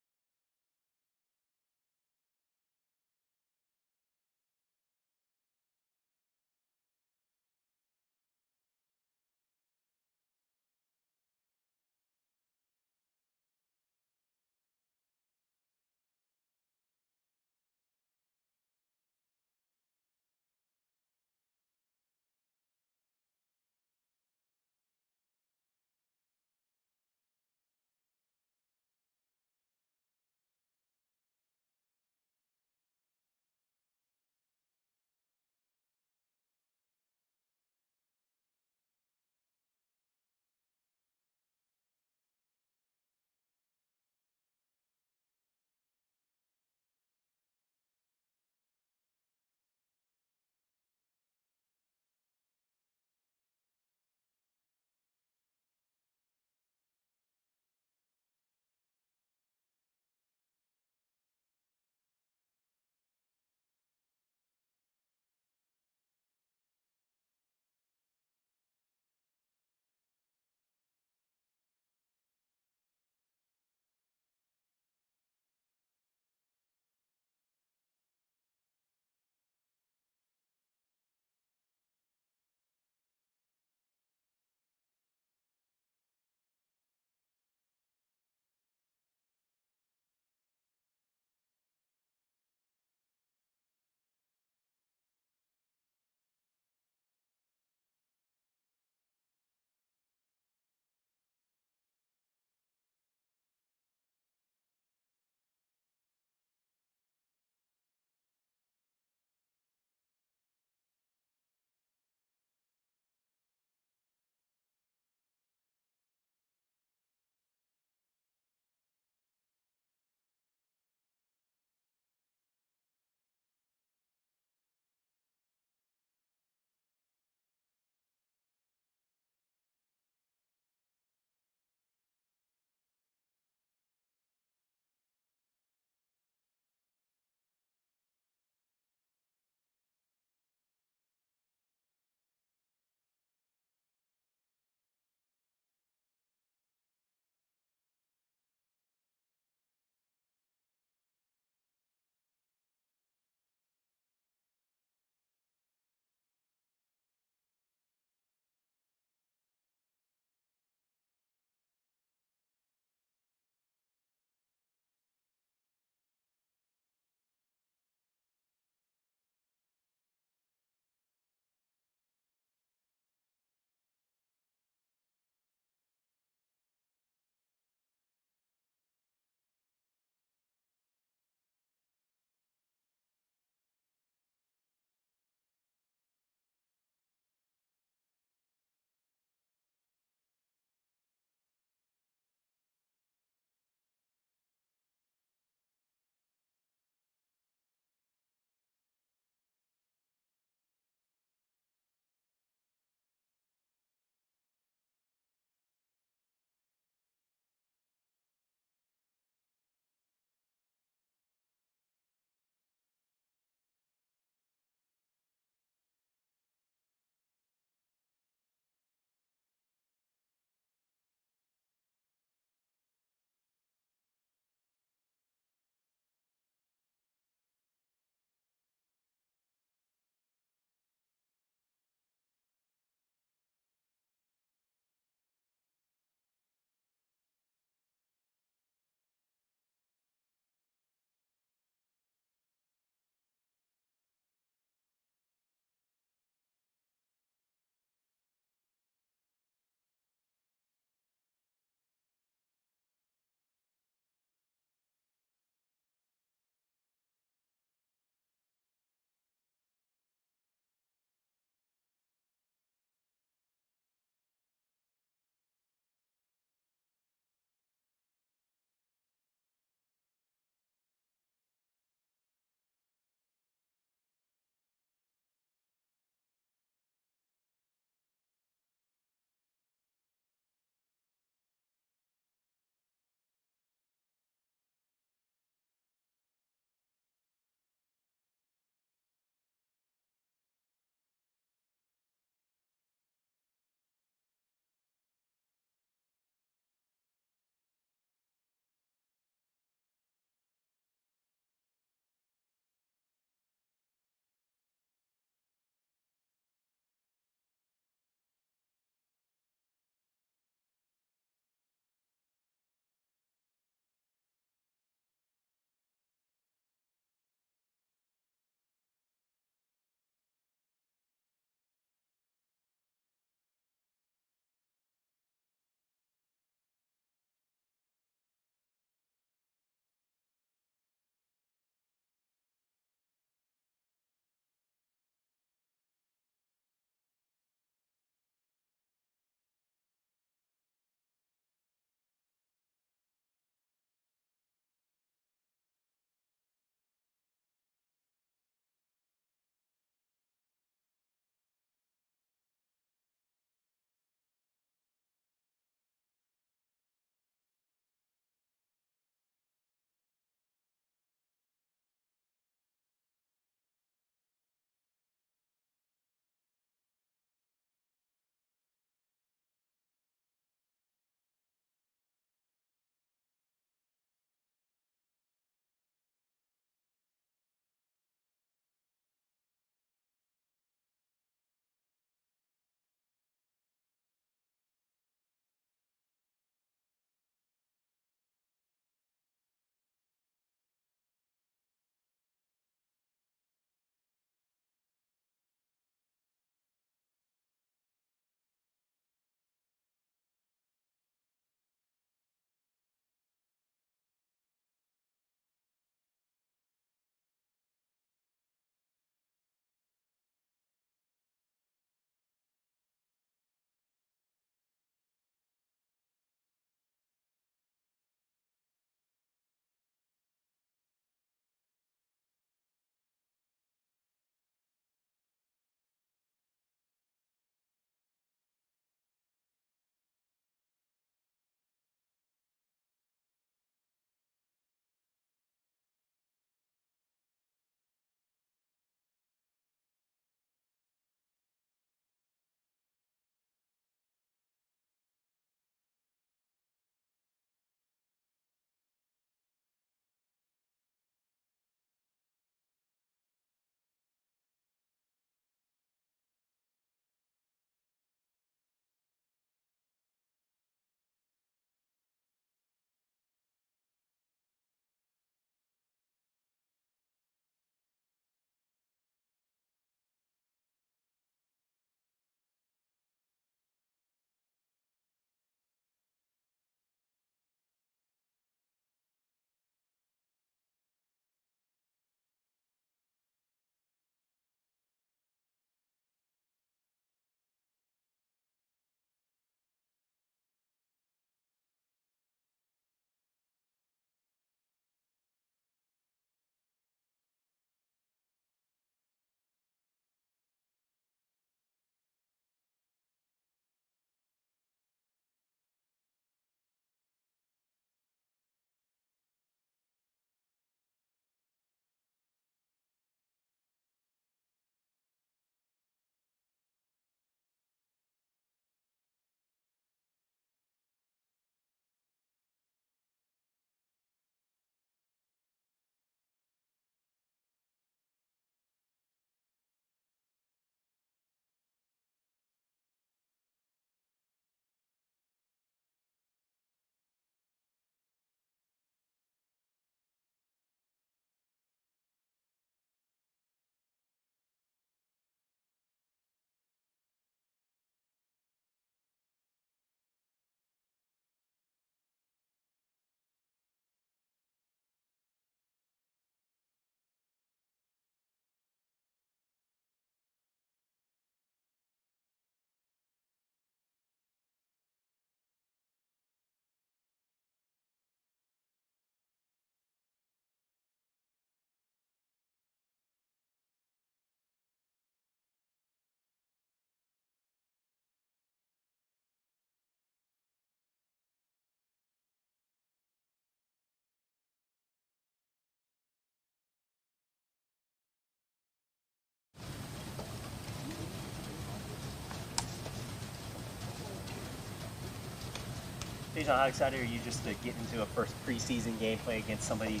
Dejan, how excited are you just to get into a first preseason game play against somebody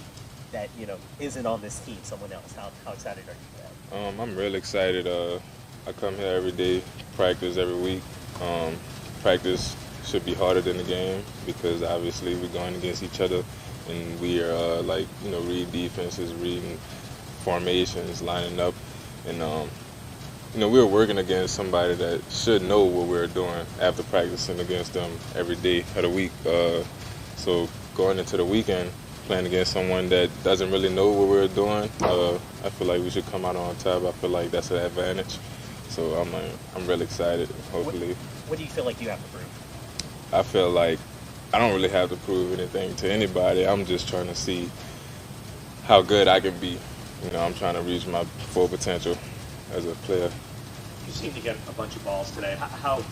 that isn't on this team, someone else? How excited are you for that? I'm really excited. I come here every day, practice every week. Practice should be harder than the game because obviously we're going against each other, and we are reading defenses, reading formations, lining up, and we're working against somebody that should know what we're doing after practicing against them every day of the week. So going into the weekend, playing against someone that doesn't really know what we're doing, I feel like we should come out on top. I feel like that's an advantage. So I'm really excited, hopefully. What do you feel like you have to prove? I feel like I don't really have to prove anything to anybody. I'm just trying to see how good I can be. I'm trying to reach my full potential as a player. You seem to get a bunch of balls today. How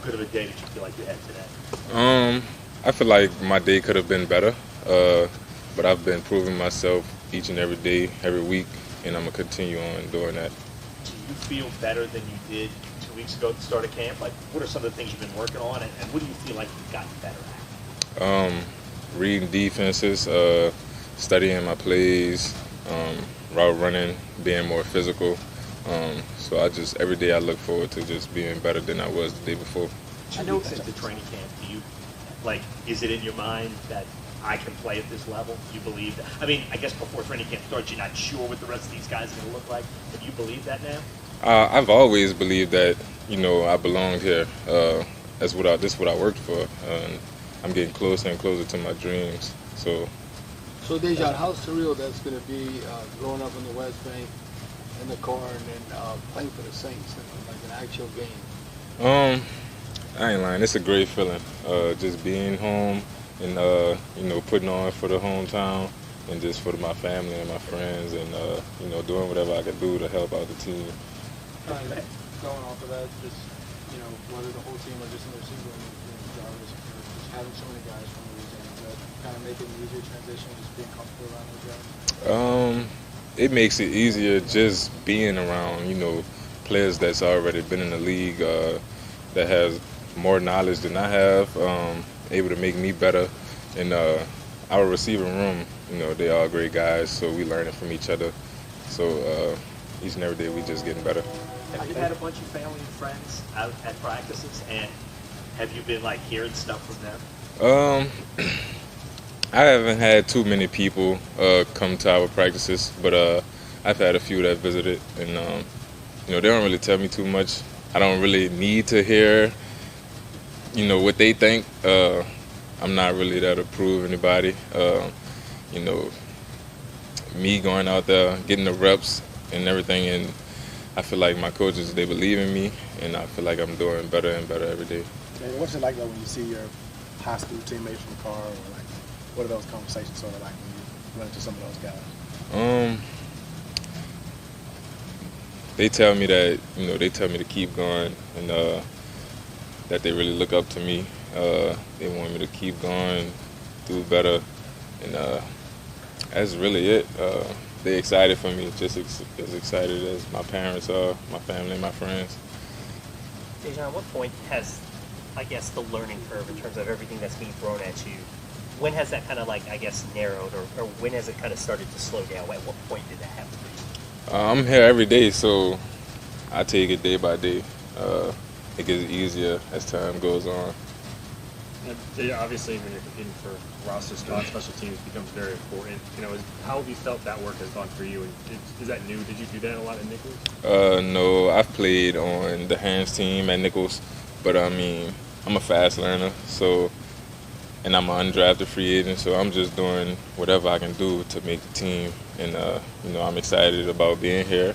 good of a day did you feel like you had today? I feel like my day could have been better, but I've been proving myself each and every day, every week, and I'm going to continue on doing that. Do you feel better than you did 2 weeks ago at the start of camp? Like, what are some of the things you've been working on, and what do you feel like you've gotten better at? Reading defenses, studying my plays, route running, being more physical. So every day I look forward to just being better than I was the day before. 2 weeks into training camp, is it in your mind that I can play at this level? You believe that? I mean, I guess before training camp starts, you're not sure what the rest of these guys are going to look like, but you believe that now? I've always believed that, I belonged here. This is what I worked for. I'm getting closer and closer to my dreams. So Dejan, how surreal that's going to be growing up in the West Bank in the car and then playing for the Saints in like an actual game? I ain't lying. It's a great feeling. Just being home and putting on for the hometown and just for my family and my friends and doing whatever I can do to help out the team. Going off of that, just whether the whole team or just in the receiver room, Jarvis, just having so many guys from Louisiana, does that kind of make it an easier transition, just being comfortable around those guys? It makes it easier just being around, players that's already been in the league, that has more knowledge than I have, able to make me better. And our receiving room, they're all great guys, so we learning from each other. So each and every day we just getting better. Have you had a bunch of family and friends out at practices, and have you been hearing stuff from them? I haven't had too many people come to our practices, but I've had a few that visited, and they don't really tell me too much. I don't really need to hear, what they think. I'm not really there to prove anybody. Me going out there, getting the reps and everything, and I feel like my coaches, they believe in me, and I feel like I'm doing better and better every day. What's it like though when you see your high school teammates from the car, or what are those conversations sort of like when you run into some of those guys? They tell me that, they tell me to keep going, and that they really look up to me. They want me to keep going, do better, and that's really it. They're excited for me, just as excited as my parents are, my family, and my friends. Dejan, at what point has, the learning curve in terms of everything that's being thrown at you, when has that kind of narrowed, or when has it kind of started to slow down? At what point did that happen for you? I'm here every day, so I take it day by day. It gets easier as time goes on. Obviously, when you're competing for roster spots, special teams becomes very important. How have you felt that work has gone for you? And is that new? Did you do that a lot at Nichols? No, I've played on the hands team at Nichols, but I'm a fast learner, and I'm an undrafted free agent, so I'm just doing whatever I can do to make the team. And I'm excited about being here,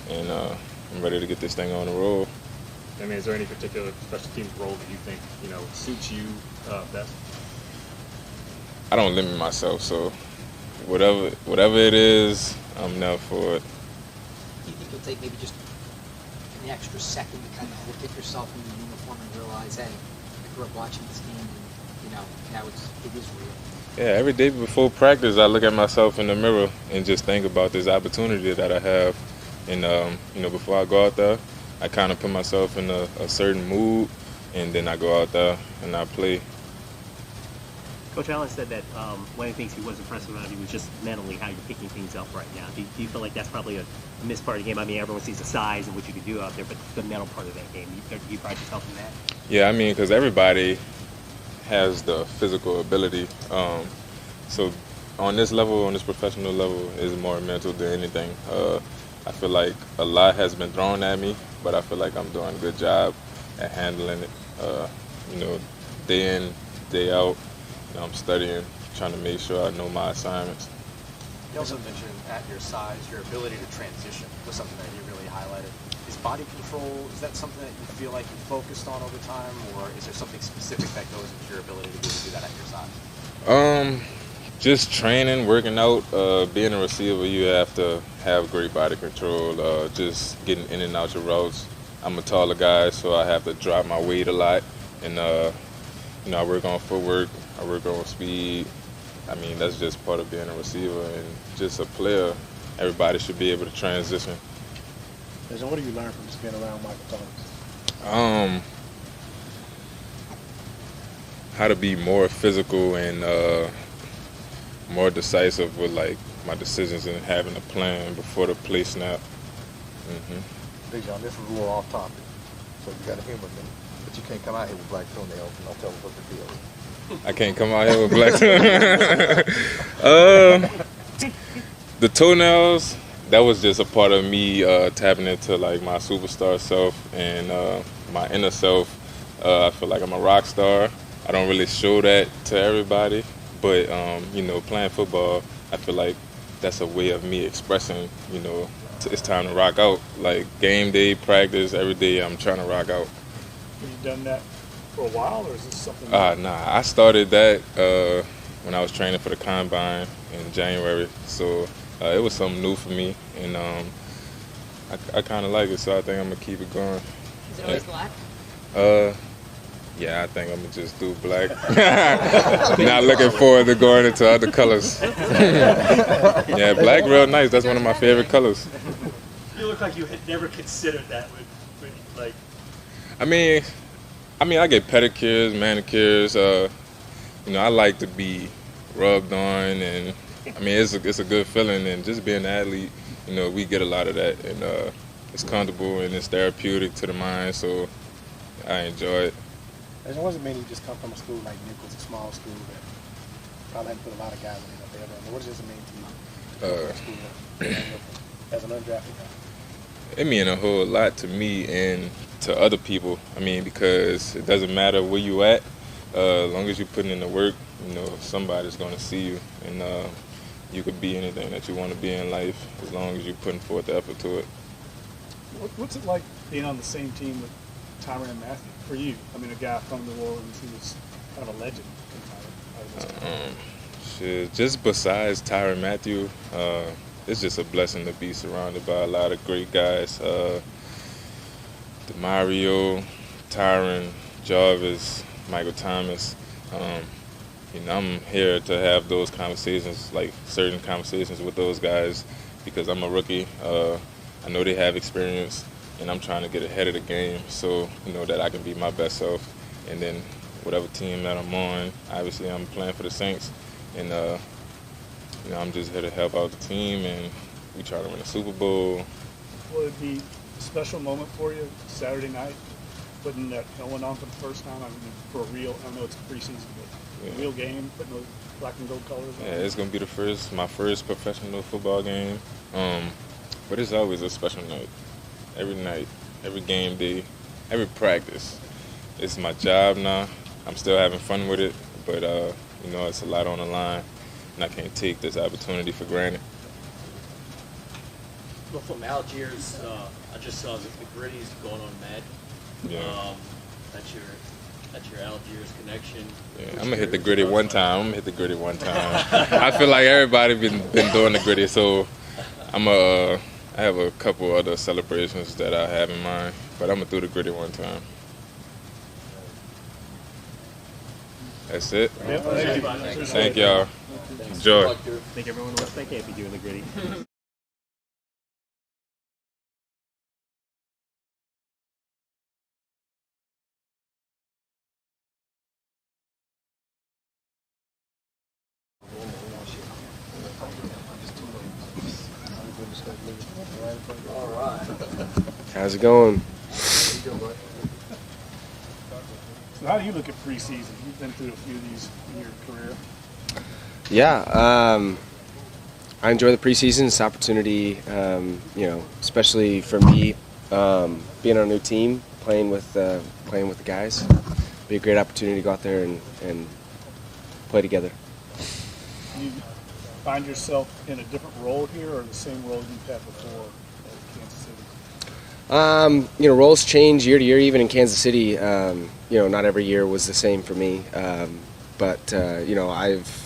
and I'm ready to get this thing on the road. Is there any particular special teams role that you think suits you best? I don't limit myself, so whatever it is, I'm there for it. Do you think you'll take maybe just an extra second to kind of look at yourself in the uniform and realize, hey, I grew up watching this game, and now it is real? Yeah, every day before practice, I look at myself in the mirror and just think about this opportunity that I have. And before I go out there, I kind of put myself in a certain mood, and then I go out there and I play. Coach Allen said that one of the things he was impressed about you was just mentally how you're picking things up right now. Do you feel like that's probably a missed part of the game? I mean, everyone sees the size and what you can do out there, but the mental part of that game, you probably just help in that? Yeah, I mean, because everybody has the physical ability. So on this level, on this professional level, is more mental than anything. I feel like a lot has been thrown at me, but I feel like I'm doing a good job at handling it. You know, day in, day out, you know, I'm studying, trying to make sure I know my assignments. You also mentioned at your size, your ability to transition was something that you really highlighted. Is body control, is that something that you feel like you focused on over time, or is there something specific that goes into your ability to be able to do that at your size? Just training, working out, being a receiver, you have to have great body control, just getting in and out your routes. I'm a taller guy, so I have to drop my weight a lot, and you know, I work on footwork, I work on speed. I mean, that's just part of being a receiver and just a player. Everybody should be able to transition. And what do you learn from just being around Michael Thomas? How to be more physical and more decisive with like my decisions and having a plan before the play snap. Dejan, this is a little off topic, so you got to humor me, but you can't come out here with black toenails and don't tell us what the deal is. I can't come out here with black the toenails, that was just a part of me tapping into like my superstar self and my inner self. I feel like I'm a rock star. I don't really show that to everybody, but you know, playing football, I feel like that's a way of me expressing, you know, it's time to rock out. Like game day, practice, every day I'm trying to rock out. Have you done that for a while, or is this something? Nah, I started that when I was training for the combine in January, so it was something new for me, and I kind of like it, so I think I'm gonna keep it going. Is it always black? Yeah, I think I'm gonna just do black. Not looking forward to going into other colors. Yeah, black real nice. That's one of my favorite colors. You look like you had never considered that when like. I mean, I get pedicures, manicures. You know, I like to be rubbed on, and I mean, it's a good feeling. And just being an athlete, you know, we get a lot of that, and it's comfortable and it's therapeutic to the mind. So I enjoy it. And it wasn't many just come from a school like Nichols, a small school that probably hadn't put a lot of guys in it up there. What does this mean to you? As an undrafted guy? It means a whole lot to me and to other people. I mean, because it doesn't matter where you at, as long as you're putting in the work, you know, somebody's going to see you, and you could be anything that you want to be in life as long as you're putting forth the effort to it. What's it like being on the same team with Tyrann Mathieu for you? I mean, a guy from New Orleans who was kind of a legend. Shit, just besides Tyrann Mathieu, it's just a blessing to be surrounded by a lot of great guys. Mario, Tyrann, Jarvis, Michael Thomas. You know, I'm here to have those conversations, like certain conversations with those guys, because I'm a rookie. I know they have experience, and I'm trying to get ahead of the game, so you know that I can be my best self. And then whatever team that I'm on, obviously I'm playing for the Saints, and you know, I'm just here to help out the team, and we try to win a Super Bowl. Will it be a special moment for you Saturday night, putting that helmet on for the first time? I mean, for a real, I know it's a preseason, but a real game, putting those black and gold colors on? Yeah, it's gonna be my first professional football game. But it's always a special night. Every night, every game day, every practice. It's my job now. I'm still having fun with it, but you know, it's a lot on the line, and I can't take this opportunity for granted. Well, from Algiers, I just saw that the Gritty's going on Mad. Yeah. That's your Algiers connection. Yeah, I'm gonna hit the Gritty one time. I feel like everybody been doing the Gritty, so I have a couple other celebrations that I have in mind, but I'm gonna do the Gritty one time. That's it. Thank y'all. Enjoy. I think everyone in West Bank can't be doing the Gritty. All right. How's it going? So how do you look at preseason? You've been through a few of these in your career. Yeah, I enjoy the preseason. It's an opportunity, especially for me, being on a new team, playing with the guys. Be a great opportunity to go out there and play together. Do you find yourself in a different role here, or the same role you've had before at Kansas City? Roles change year to year, even in Kansas City. Not every year was the same for me. But I've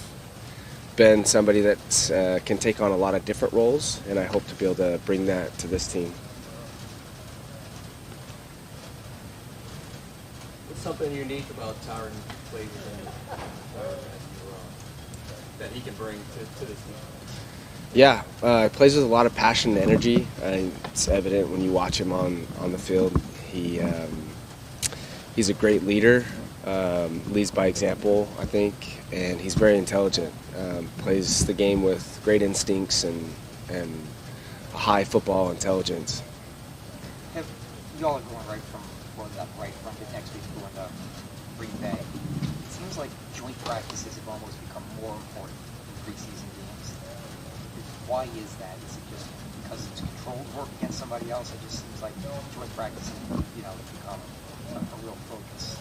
been somebody that can take on a lot of different roles, and I hope to be able to bring that to this team. What's something unique about Tyrann Mathieu that he can bring to this team? Yeah, he plays with a lot of passion and energy. It's evident when you watch him on the field. He's a great leader, leads by example, I think, and he's very intelligent. Plays the game with great instincts and a high football intelligence. Y'all are going right from next week going to Green Bay. It seems like joint practices have almost become more important in preseason games. Why is that? Is it just because it's controlled work against somebody else? It just seems like joint practicing, has become a real focus.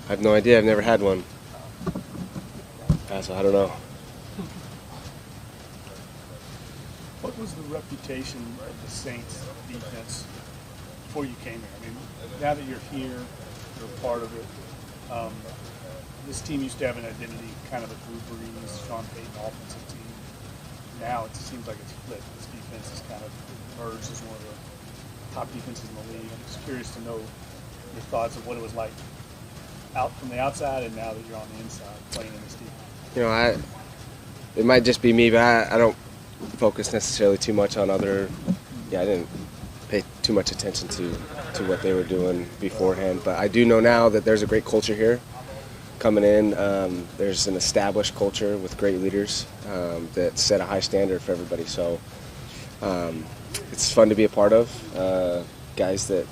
I have no idea. I've never had one. So I don't know. What was the reputation of the Saints defense before you came here? I mean, now that you're here, you're a part of it. This team used to have an identity, kind of a Drew Brees, Sean Payton offensive team. Now it seems like it's flipped. This defense has kind of emerged as one of the top defenses in the league. I'm just curious to know your thoughts of what it was like out from the outside and now that you're on the inside playing in this defense. It might just be me, but I don't focus necessarily too much on I didn't pay too much attention to what they were doing beforehand. But I do know now that there's a great culture here coming in. There's an established culture with great leaders that set a high standard for everybody. So it's fun to be a part of. Guys that,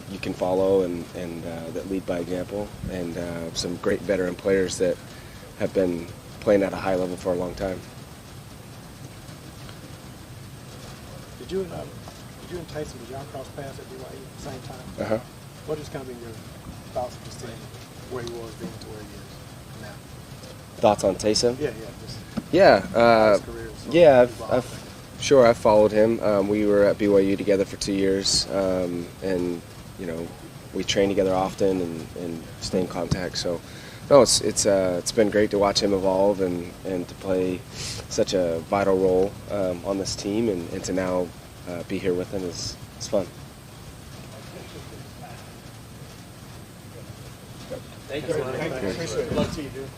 you can follow and that lead by example, and some great veteran players that have been playing at a high level for a long time. Did you and Tyson, did y'all cross paths at BYU at the same time? Uh-huh. What has kind of been your thoughts of this team, where he was then to where he is now? Thoughts on Taysom? Yeah. I've followed him. We were at BYU together for 2 years, and we train together often and stay in contact. So, no, it's been great to watch him evolve and to play such a vital role on this team, and to now be here with him is fun. Thank you. Appreciate it. Good luck to you, dude.